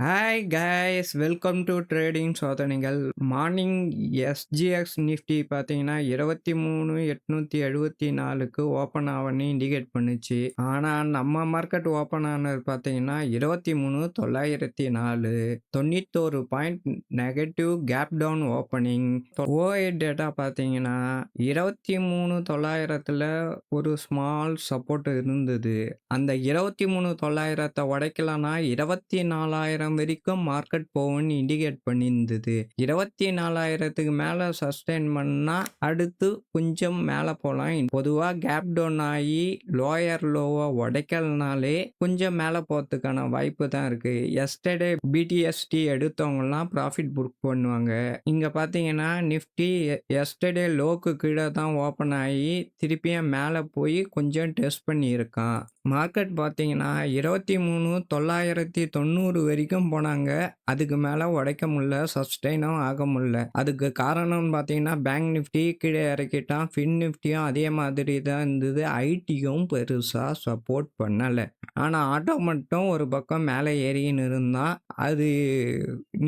Hi guys, welcome to trading சோதனைகள். Morning SGX Nifty பார்த்தீங்கன்னா 23,874க்கு open ஆவன்னு indicate பண்ணுச்சு. ஆனால் நம்ம மார்க்கெட் ஓப்பன் ஆனது பார்த்தீங்கன்னா 23,904, 91 point negative gap down opening. OI data பார்த்தீங்கன்னா 23,900ல் ஒரு ஸ்மால் சப்போர்ட் இருந்தது. அந்த 23,900 உடைக்கலனா 24,000 வரைக்கும் மார்க்கெட் போகும்னு இண்டிகேட் பண்ணியிருந்தது. 24,000க்கு மேலே சஸ்டெயின் பண்ணா அடுத்து கொஞ்சம் மேலே போகலாம். பொதுவாக கேப் டவுன் ஆகி லோயர் லோவை உடைக்கலனாலே கொஞ்சம் மேலே போகிறதுக்கான வாய்ப்பு தான் இருக்குது. எஸ்டர்டே பிடிஎஸ்டி எடுத்தவங்கலாம் ப்ராஃபிட் புக் பண்ணுவாங்க. இங்கே பார்த்தீங்கன்னா நிஃப்டி எஸ்டர்டே லோக்கு கீழே தான் ஓப்பன் ஆகி திருப்பியும் மேலே போய் கொஞ்சம் டெஸ்ட் பண்ணியிருக்கான். மார்க்கெட் பார்த்தீங்கன்னா 23,990 வரைக்கும் போனாங்க. அதுக்கு மேலே உடைக்க முடியல, சஸ்டெயினும் ஆக முடியல. அதுக்கு காரணம்னு பார்த்தீங்கன்னா பேங்க் நிஃப்டி கீழே இறக்கிட்டான். ஃபின் நிஃப்டியும் அதே மாதிரி தான் இருந்தது. ஐடியும் பெருசாக சப்போர்ட் பண்ணலை. ஆனால் ஆட்டோ மட்டும் ஒரு பக்கம் மேலே ஏறின்னு இருந்தான். அது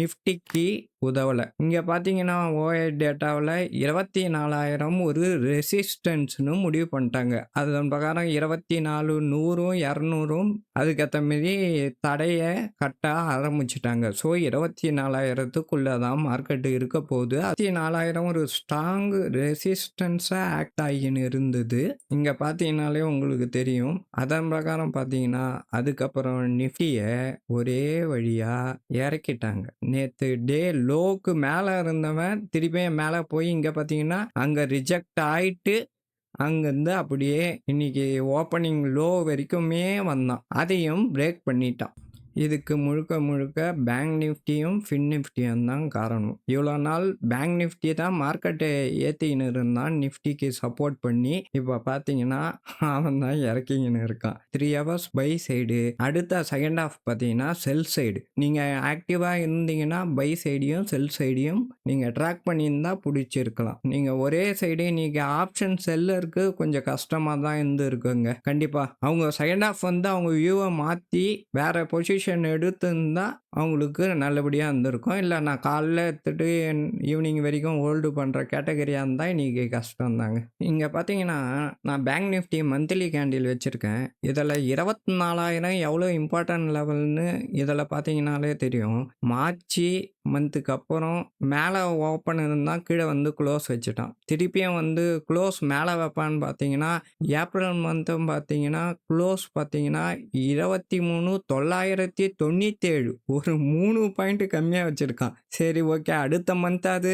நிஃப்டிக்கு உதவலை. இங்கே பார்த்தீங்கன்னா ஓஐ டேட்டாவில் 24,000 ஒரு ரெசிஸ்டன்ஸ்னு முடிவு பண்ணிட்டாங்க. அதன் பிரகாரம் 24, 100, 200 அதுக்கேற்ற மாரி தடையை கட்ட ஆரம்பிச்சிட்டாங்க. ஸோ 24,000க்குள்ளே தான் மார்க்கெட்டு இருக்க போகுது. 24,000 ஒரு ஸ்ட்ராங் ரெசிஸ்டன்ஸாக ஆக்ட் ஆகின்னு இருந்தது. இங்கே பார்த்தீங்கன்னாலே உங்களுக்கு தெரியும். அதன் பிரகாரம் பார்த்தீங்கன்னா அதுக்கப்புறம் நிஃப்டியை ஒரே வழியாக இறக்கிட்டாங்க. நேற்று டே லோக்கு மேலே இருந்தவன் திருப்பியும் மேலே போய் இங்கே பார்த்தீங்கன்னா அங்கே ரிஜெக்ட் ஆகிட்டு அங்கேருந்து அப்படியே இன்னைக்கு ஓப்பனிங் லோ வரைக்குமே வந்தான். அதையும் பிரேக் பண்ணிட்டான். இதுக்கு முழுக்க முழுக்க பேங்க் நிஃப்டியும் ஃபின் நிஃப்டியும் தான் காரணம். இவ்வளோ நாள் பேங்க் நிஃப்டி தான் மார்க்கெட்டை ஏற்றிக்கின்னு இருந்தான், நிஃப்டிக்கு சப்போர்ட் பண்ணி. இப்போ பார்த்தீங்கன்னா அவன் தான் இறக்கிங்கன்னு இருக்கான். 3 ஹவர்ஸ் பை சைடு, அடுத்த செகண்ட் ஹாஃப் பார்த்தீங்கன்னா செல் சைடு. நீங்கள் ஆக்டிவாக இருந்தீங்கன்னா பை சைடையும் செல் சைடையும் நீங்கள் ட்ராக் பண்ணியிருந்தா பிடிச்சிருக்கலாம். நீங்கள் ஒரே சைடு நீங்கள் ஆப்ஷன் செல்லருக்கு கொஞ்சம் கஷ்டமாக தான் இருந்துருக்குங்க. கண்டிப்பாக அவங்க செகண்ட் ஹாஃப் வந்து அவங்க வியூவை மாற்றி வேறு பொசிஷன் எடுத்திருந்தா அவங்களுக்கு நல்லபடியாக இருந்திருக்கும். இல்லை நான் காலைல எடுத்துட்டு ஈவினிங் வரைக்கும் ஹோல்டு பண்ணுற கேட்டகரியாக இருந்தால் இன்றைக்கி கஷ்டம் தாங்க. இங்கே பார்த்தீங்கன்னா நான் பேங்க் நிஃப்டி மந்த்லி கேண்டில் வச்சுருக்கேன். இதில் 24,000 எவ்வளோ இம்பார்ட்டன்ட் லெவல்னு இதில் பார்த்தீங்கன்னாலே தெரியும். மார்ச் மந்த்துக்கு அப்புறம் மேலே ஓப்பன் இருந்தால் கீழே வந்து க்ளோஸ் வச்சுட்டான். திருப்பியும் வந்து க்ளோஸ் மேலே வைப்பான்னு பார்த்தீங்கன்னா ஏப்ரல் மந்த்தும் பார்த்தீங்கன்னா க்ளோஸ் பார்த்தீங்கன்னா 23,997, ஒரு 3 பாயிண்ட் கம்மியாக வச்சுருக்கான். சரி, ஓகே, அடுத்த மந்த்தாவது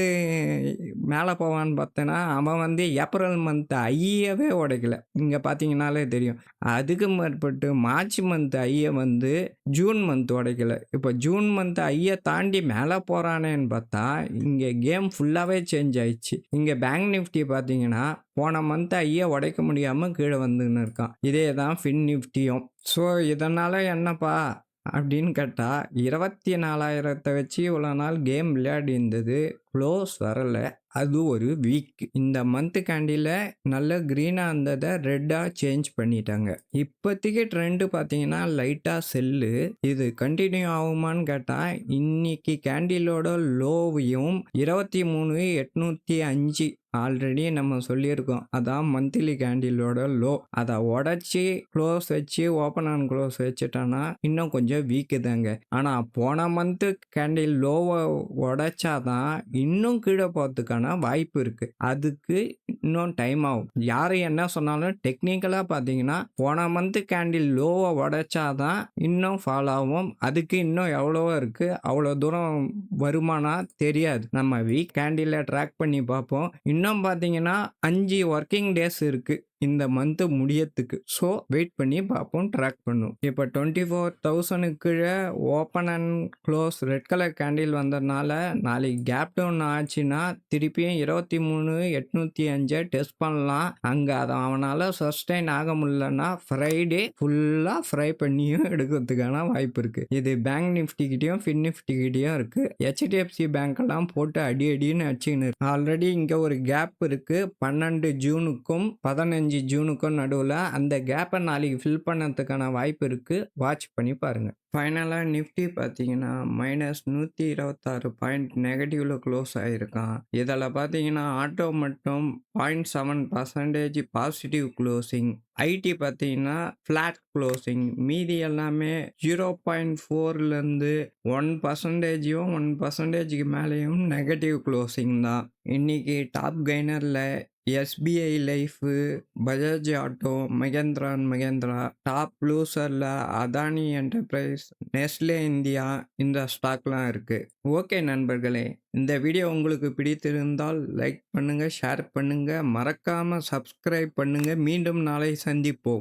மேலே போவான்னு பார்த்தேன்னா அவன் வந்து ஏப்ரல் மந்த் ஐயவே உடைக்கல. இங்கே பார்த்தீங்கன்னாலே தெரியும். அதுக்கு மேற்பட்டு மார்ச் மந்த் ஐயை வந்து ஜூன் மந்த் உடைக்கல. இப்போ ஜூன் மந்த் ஐயை தாண்டி மேலே போகிறானேன்னு பார்த்தா இங்கே கேம் ஃபுல்லாகவே சேஞ்ச் ஆயிடுச்சு. இங்கே பேங்க் நிஃப்டி பார்த்தீங்கன்னா போன மந்த் ஐயை உடைக்க முடியாமல் கீழே வந்துன்னு இருக்கான். இதே தான் ஃபின் நிஃப்டியும். ஸோ இதனால் என்னப்பா அப்படின்னு கேட்டால் 24,000 வச்சு இவ்வளோ நாள் கேம் விளையாடி இருந்தது. க்ளோஸ் வரலை. அது ஒரு வீக். இந்த மந்த்து கேண்டில் நல்ல க்ரீனாக இருந்ததை ரெட்டாக சேஞ்ச் பண்ணிட்டாங்க. இப்போதைக்கு ட்ரெண்டு பார்த்தீங்கன்னா லைட்டாக செல்லு. இது கண்டினியூ ஆகுமான்னு கேட்டால் இன்னைக்கு கேண்டிலோட லோவையும் 23,805 ஆல்ரெடி நம்ம சொல்லியிருக்கோம். அதான் மந்த்லி கேண்டிலோட லோ. அதை உடச்சி க்ளோஸ் வச்சு ஓப்பன் அண்ட் க்ளோஸ் வச்சுட்டானா இன்னும் கொஞ்சம் வீக்கு தாங்க. ஆனால் போன மந்த்து கேண்டில் லோவை உடைச்சாதான் இன்னும் கீழே போகிறதுக்கான வாய்ப்பு இருக்கு. அதுக்கு இன்னும் டைம் ஆகும். யாரு என்ன சொன்னாலும் டெக்னிக்கலாக பார்த்தீங்கன்னா போன மந்த்து கேண்டில் லோவை உடைச்சாதான் இன்னும் ஃபாலோ ஆகும். அதுக்கு இன்னும் எவ்வளவோ இருக்கு. அவ்வளோ தூரம் வருமானா தெரியாது. நம்ம வீக் கேண்டிலை ட்ராக் பண்ணி பார்ப்போம். இன்னும் பார்த்தீங்கன்னா 5 ஒர்க்கிங் டேஸ் இருக்கு இந்த மந்த்து முடியத்துக்கு. ஸோ வெயிட் பண்ணி பார்ப்போம், ட்ராக் பண்ணும். இப்போ 24,000 கீழே open and close red colour candle வந்ததுனால நாளைக்கு கேப் டவுன் ஆச்சுன்னா திருப்பியும் 23,805 டெஸ்ட் பண்ணலாம். அங்கே அதை அவனால் சஸ்டெயின் ஆக முடியலன்னா ஃப்ரைடே ஃபுல்லாக ஃப்ரை பண்ணியும் எடுக்கிறதுக்கான வாய்ப்பு இருக்குது. இது பேங்க் நிஃப்டிக்கிட்டையும் ஃபின் நிஃப்டிக்கிட்டையும் இருக்குது. ஹெச்டிஎஃப்சி பேங்க்கெல்லாம் போட்டு அடின்னு அடிச்சுன்னு ஆல்ரெடி இங்கே ஒரு கேப் இருக்குது. 12 ஜூனுக்கும் 15 15 ஜூனுக்கும் நடுவுல அந்த கேப்ப நாளைக்கு ஃபில் பண்ணதுக்கான வாய்ப்பு இருக்கு. வாட்ச் பண்ணி பாருங்க. ஃபைனலா நிஃப்டி பார்த்தீங்கன்னா, -126 பாயிண்ட் நெகட்டிவ்ல க்ளோஸ் ஆயிருக்கான். இதுல பார்த்தீங்கன்னா, ஆட்டோ மட்டும் 0.7% பாசிட்டிவ் க்ளோசிங். ஐடி பார்த்தீங்கன்னா, ஃப்ளாட் க்ளோசிங். மீதி எல்லாமே 0.4லேருந்து 1%யும் 1%க்கு மேலேயும் நெகட்டிவ் க்ளோசிங் தான். இன்னைக்கு டாப் கெய்னர்ல SBI life, Bajaj auto, Mahindra and Mahindra. Top லூசர்ல அதானி என்டர்பிரைஸ், நெஸ்லே இந்தியா இந்த ஸ்டாக்லாம் இருக்கு. ஓகே நண்பர்களே, இந்த வீடியோ உங்களுக்கு பிடித்திருந்தால் லைக் பண்ணுங்க, ஷேர் பண்ணுங்க, மறக்காம சப்ஸ்கிரைப் பண்ணுங்க. மீண்டும் நாளை சந்திப்போம்.